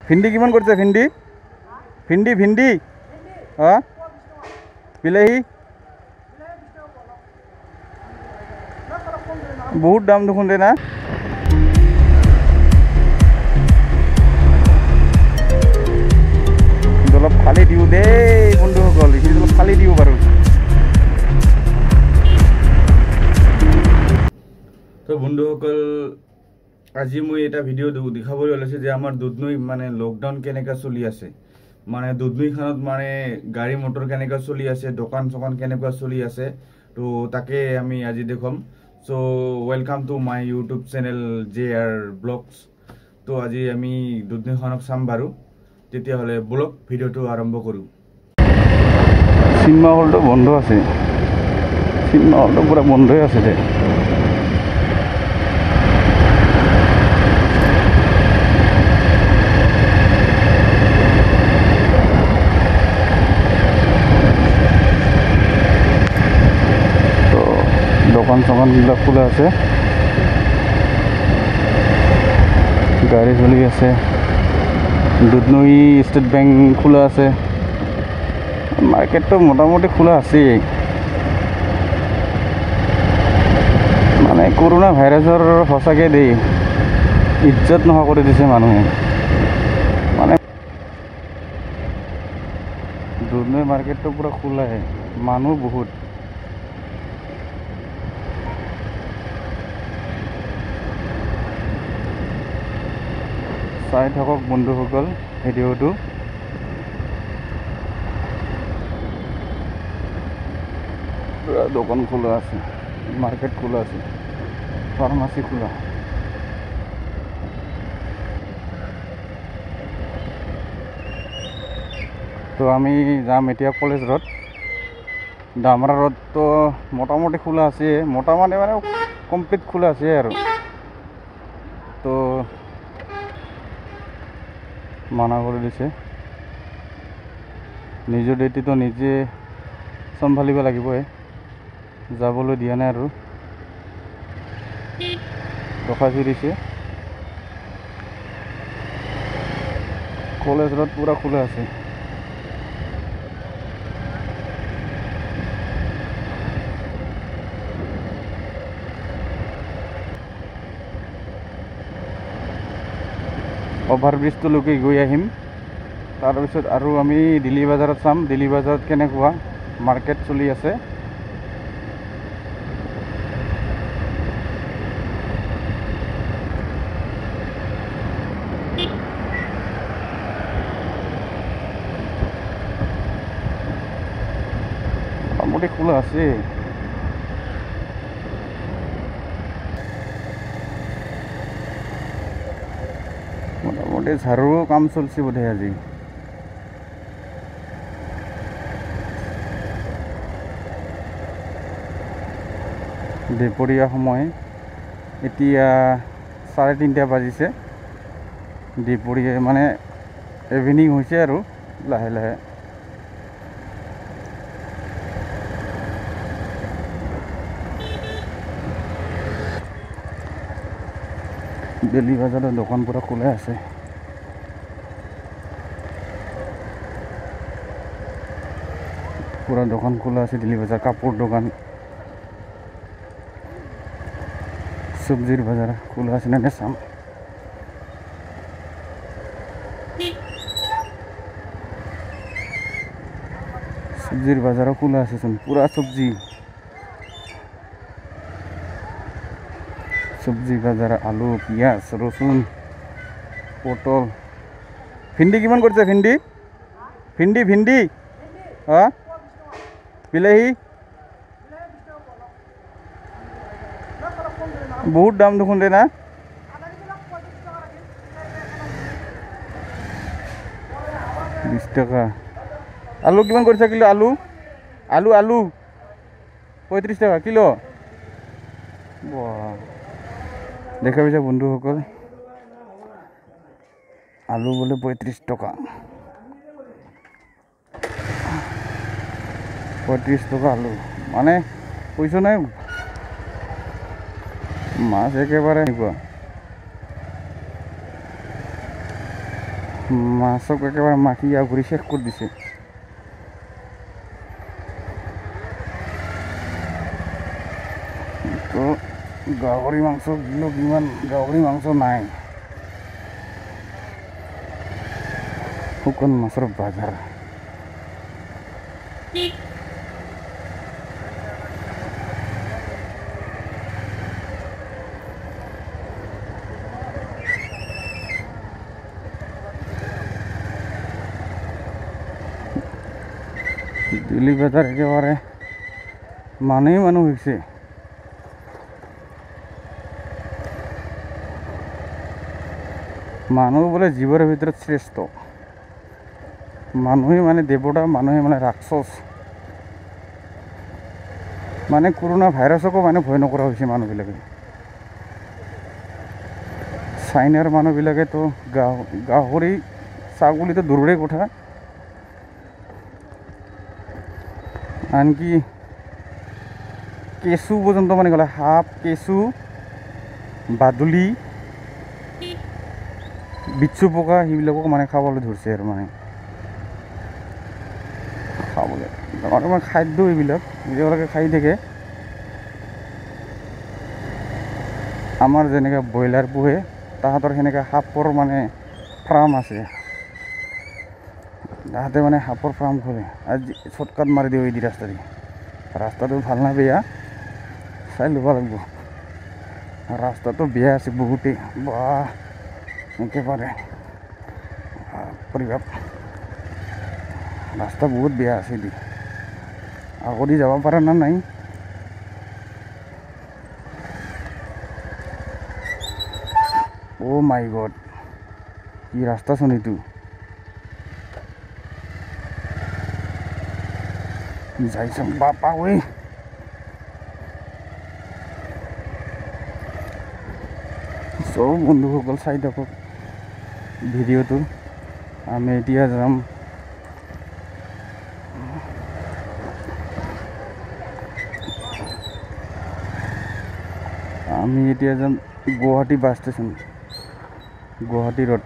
ভিন্ডি কিমান কৰিছে ভিন্ডি ভিন্ডি ভিন্ডি হ্যাঁ বিলাহী বহুত দাম দেখোন দে না অলপ ফালি দিওঁ দেই বন্ধুসকল এইখিনি অলপ ফালি দিওঁ বাৰু তো বন্ধুসকল আজি মই এটা ভিডিঅ' দেখাবলৈ ওলাইছোঁ যে আমাৰ দুধনৈ মানে লকডাউন কেনেকৈ চলি আছে মানে দুধনৈখনত মানে গাড়ী মটৰ কেনেকৈ চলি আছে দোকান চোকান কেনেকুৱা চলি আছে তো তাকে আমি আজি দেখাম চ' welcome to my YouTube channel JR vlogs তো আজি আমি দুধনৈখনক চাম বাৰু তেতিয়াহ'লে ব্লগ ভিডিঅ'টো আৰম্ভ কৰোঁ চিনেমা হলটো বন্ধ আছে চিনেমা হলটো পুৰা বন্ধই আছে দে দোকান চোকানবিলাক খোলা আছে গাড়ী চলি আছে দুধনৈ ষ্টেট বেংক খোলা আছে মাৰ্কেটটো মোটামুটি খোলা আছেই মানে কৰোণা ভাইৰাছৰ সঁচাকৈ দেই ইজ্জত নোহোৱা কৰি দিছে মানুহে মানে দুধনৈ মাৰ্কেটটো পুৰা খোলাহে মানুহ বহুত চাই থাকক বন্ধুসকল ভিডিঅ'টো পুৰা দোকান খোলা আছে মাৰ্কেট খোলা আছে ফাৰ্মাচী খোলা তো আমি যাম এতিয়া কলেজ ৰোড ডামৰা ৰোডটো মোটামুটি খোলা আছে মোটামুটি মানে কমপ্লিট খোলা আছে আৰু তো মানা কৰি দিছে নিজৰ ডিউটিটো নিজে চম্ভালিব লাগিবই যাবলৈ দিয়া নাই আৰু ৰখাই দিছে কলেজ ৰোড পুৰা খোলা আছে অভাৰব্ৰিজটোলৈকে গৈ আহিম তাৰপিছত আৰু আমি দিল্লী বাজাৰত চাম দিল্লী বাজাৰত কেনেকুৱা মাৰ্কেট চলি আছে মোটামুটি খোলা আছে মোটামুটি ঝাৰু কাম চলছে বোধে আজি দুপৰীয়া সময় এতিয়া 3:30 বাজিছে দুপৰীয়া মানে ইভিনিং হৈছে আৰু লাহে লাহে দিল্লী বাজাৰৰ দোকান পুৰা খোলা আছে পুৰা দোকান খোলা আছে দিল্লী বাজাৰ কাপোৰ দোকান চব্জিৰ বাজাৰ খোলা আছে নে চাম চব্জিৰ বাজাৰো খোলা আছে চোন পুৰা চব্জি সবজি বাজাৰ আলু পিঁয়াজ ৰসুন পটল ভিন্ডি কিমান কৰিছে ভিন্ডি ভিন্ডি ভিন্ডি হ্যাঁ বিলাহী বহুত দাম দেখোন দে না বিশ টাকা আলু কিমান কৰিছে কিলো আলু আলু আলু 35 টাকা কিলো বাহ দেখা পাইছে বন্ধুসকল আলু বলে 35 টাকা 35 টাকা আলু মানে পয়সা নাই মাছ একেবারে নিবা মাছক একেবারে মাখিয়া ঘুরি শেষ করে দিছে। তো গাহৰি মাংস কিলো কিমান, গাহৰি মাংস নাই, শুকান মাছৰ বাজাৰ। দিল্লী বাজাৰ একেবাৰে মানুহ হৈছে। মানুহ বোলে জীৱৰ ভিতৰত শ্ৰেষ্ঠ, মানুহে মানে দেৱতা, মানুহে মানে ৰাক্ষস। মানে কৰোণা ভাইৰাছকো মানে ভয় নকৰা হৈছে মানুহবিলাকে। চাইনাৰ মানুহবিলাকেতো গাহৰি ছাগলীটো দূৰৰে কথা, আনকি কেঁচু পৰ্যন্ত মানে গ'লে, সাপ, কেঁচু, বাদুলি, বিচ্ছু পকা সেইবিলাকক মানে খাবলৈ ধৰিছে আৰু মানে খাবলৈ মানে খাদ্য এইবিলাক যিবিলাকে খাই থাকে। আমাৰ যেনেকৈ ব্ৰইলাৰ পোহে, তাহাঁতৰ সেনেকৈ সাপৰ মানে ফাৰ্ম আছে, তাহাঁতে মানে সাপৰ ফাৰ্ম খোলে। আজি শ্বৰ্টকাট মাৰি দিওঁ এই ৰাস্তা দি, ৰাস্তাটো ভাল না বেয়া চাই ল'ব লাগিব। ৰাস্তাটো বেয়া আছে বহুতেই, বাহ একেবাৰে পৰিভাৱ, ৰাস্তা বহুত বেয়া আছে দি, আগদি যাব পৰা না নাই। অ' মাই গড, কি ৰাস্তা চোন এইটো, যাইছাম বাপা ঐ। চব বন্ধুসকল চাই থাকক ভিডিঅ'টো। আমি এতিয়া যাম Guwahati bus station, Guwahati road.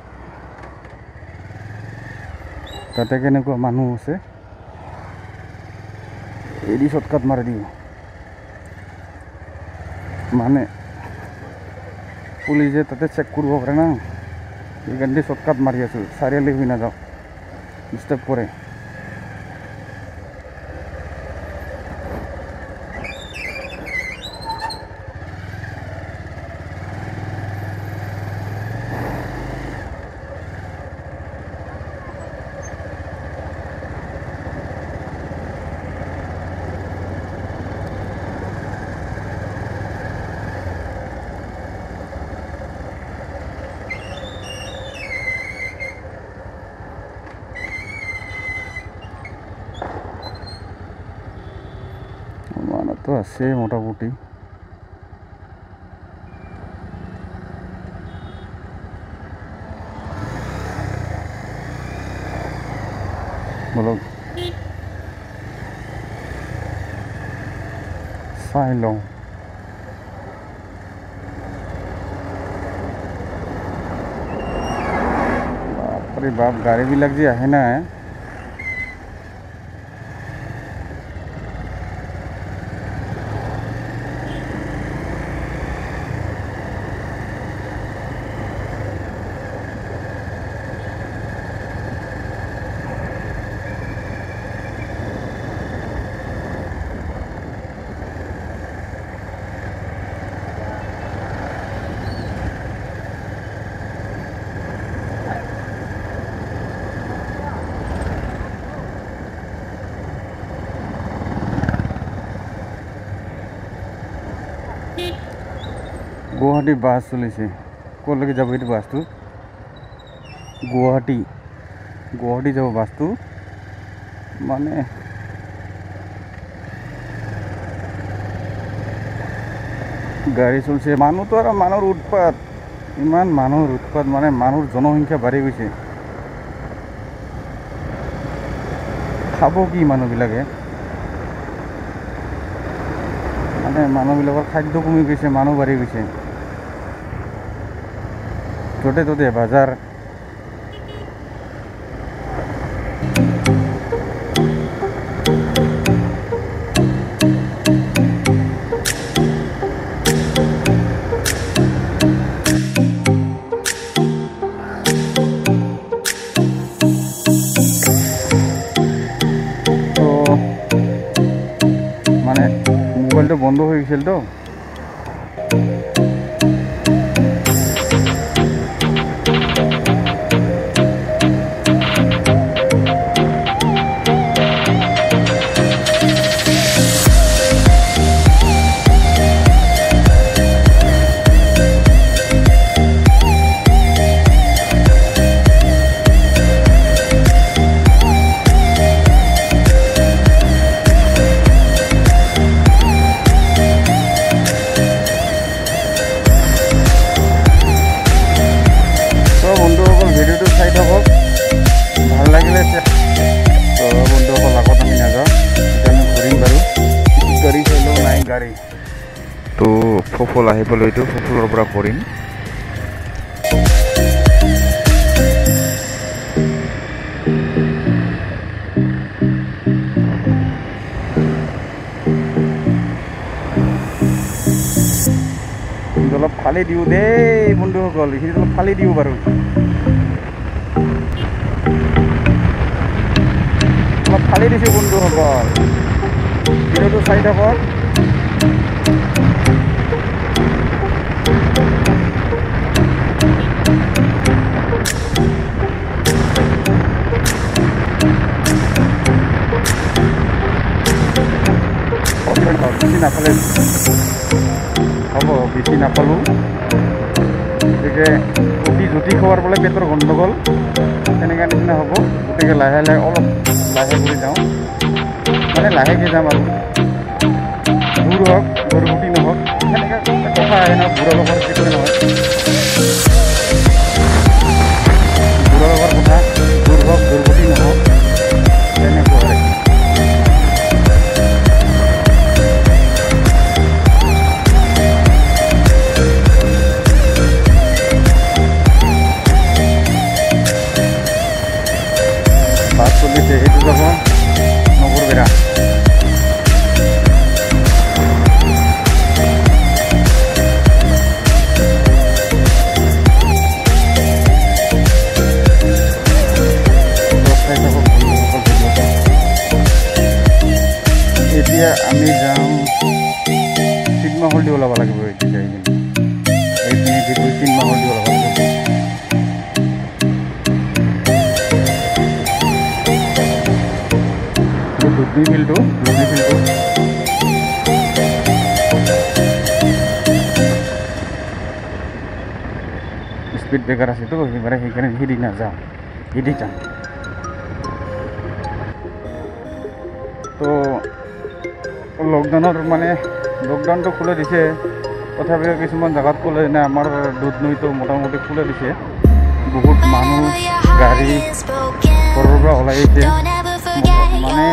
তাতে কেনেকুৱা মানুহ আছে, এদি শ্বৰ্টকাট মাৰি দিওঁ। মানে পুলিচে তাতে চেক কৰিব পাৰে না, সেইকাৰণে শ্বৰ্টকাট মাৰি আছোঁ, চাৰিআলি হৈ নাযাওঁ, ডিষ্টাৰ্ব কৰে। তো আছে মোটামুটি, বলক চাই লওঁ। বাপৰে বাপ, গাড়ীবিলাক যে আহে না, গুৱাহাটী বাছ চলিছে, ক'লৈকে যাব এইটো বাছটো? গুৱাহাটী যাব বাছটো, মানে গাড়ী চলিছে। মানুহটো আৰু মানুহৰ উৎপাত, ইমান মানুহৰ উৎপাত, মানে মানুহৰ জনসংখ্যা বাঢ়ি গৈছে। খাব কি মানুহবিলাকে, মানে মানুহবিলাকৰ খাদ্য কমি গৈছে, মানুহ বাঢ়ি গৈছে। য'তে ত'তে বাজাৰ, মোবাইলটা বন্ধ হয়ে গেছিল তো তো ফফল আহি পেলাইতো ফফলৰ পৰা কৰিম অলপ ফালি দিওঁ দেই বন্ধুসকল এইখিনি অলপ ফালি দিওঁ বাৰু অলপ ফালি দিছোঁ বন্ধুসকল ভিডিঅ'টো চাই থাকক বেছি নাপালে হ'ব বেছি নাপালোঁ গতিকে অতি জুতি খোৱাৰ বোলে পেটৰ গণ্ডগোল তেনেকুৱা নিচিনা হ'ব গতিকে লাহে লাহে অলপ লাহে কৰি যাওঁ মানে লাহেকৈ যাম আৰু দূৰ হওক দূৰগুটি নহওক সেনেকৈ কথা আহে ন বুঢ়া লগৰ কিছুৱে নহয় বুঢ়া লগৰ কথা দূৰ হওক দূৰগুটি নহওক তেনেকুৱা হয় চলিছে এইটো যাব নকৰবেৰা এতিয়া আমি যাওঁ চিনেমা হল দি ওলাব লাগিব এতিয়া এইখিনি চিনেমা হল দি ওলাব লাগিব দুধনৈ ফিল্ডটো স্পীড ব্ৰেকাৰ আছেতো সেইকাৰণে সিদি নাযাওঁ সিদি যাম তো লকডাউনটো খুলে দিছে তথাপিও কিছুমান জেগাত খুলে নাই আমাৰ দুধনৈতো মোটামুটি খুলে দিছে বহুত মানুহ গাড়ী ঘৰৰ পৰা ওলাই আহিছে মানে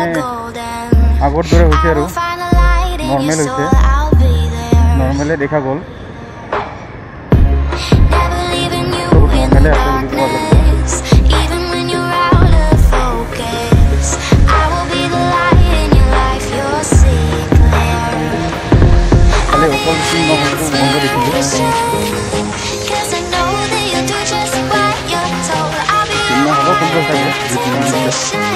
আগৰ দৰে হৈছে আৰু নৰ্মেল হৈছে নৰ্মেলে দেখা গ'ল নৰ্মেলে আছে বুলি কোৱা গৈছে খালি অকল চিনেমা হলটো বন্ধ দিছিলোঁ চিনেমা হলত কোনটো চাগে